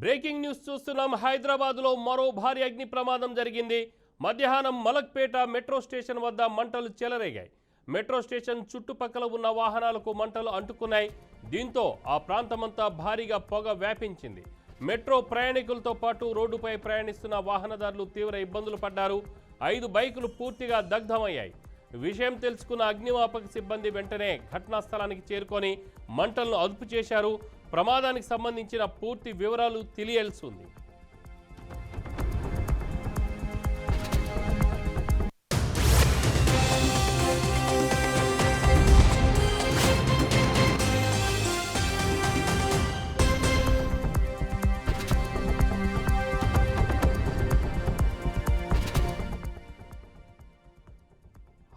Breaking news చూస్తున్నాం. హైదరాబాద్లో మరో భారీ అగ్ని ప్రమాదం జరిగింది. మధ్యాహ్నం మలక్పేట మెట్రో స్టేషన్ వద్ద మంటలు చెలరేగాయి. మెట్రో స్టేషన్ చుట్టుపక్కల ఉన్న వాహనాలకు మంటలు అంటుకున్నాయి. దీంతో ఆ ప్రాంతమంతా భారీగా పొగ వ్యాపించింది. మెట్రో ప్రయాణికులతో పాటు రోడ్డుపై ప్రయాణిస్తున్న వాహనదారులు తీవ్ర ఇబ్బందులు పడ్డారు. 5 బైకులు పూర్తిగా దగ్ధమయ్యాయి. విషయం తెలుసుకున్న అగ్నిమాపక సిబ్బంది వెంటనే ఘటనా స్థలానికి చేరుకొని మంటలను అదుపు చేశారు. ప్రమాదానికి సంబంధించిన పూర్తి వివరాలు తెలియాల్సి ఉంది.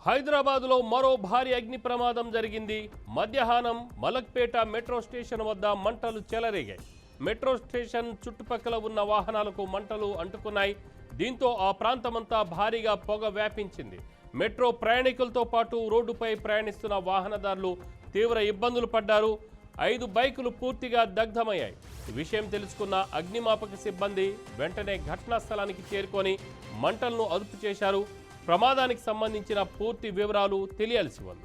హైదరాబాద్లో మరో భారీ అగ్ని ప్రమాదం జరిగింది. మధ్యాహ్నం మలక్పేట మెట్రో స్టేషన్ వద్ద మంటలు చెలరేగాయి. మెట్రో స్టేషన్ చుట్టుపక్కల ఉన్న వాహనాలకు మంటలు అంటుకున్నాయి. దీంతో ఆ ప్రాంతమంతా భారీగా పొగ వ్యాపించింది. మెట్రో ప్రయాణికులతో పాటు రోడ్డుపై ప్రయాణిస్తున్న వాహనదారులు తీవ్ర ఇబ్బందులు పడ్డారు. 5 బైకులు పూర్తిగా దగ్ధమయ్యాయి. విషయం తెలుసుకున్న అగ్నిమాపక సిబ్బంది వెంటనే ఘటనా స్థలానికి చేరుకొని మంటలను అదుపు చేశారు. ప్రమాదానికి సంబంధించిన పూర్తి వివరాలు తెలియాల్సి ఉంది.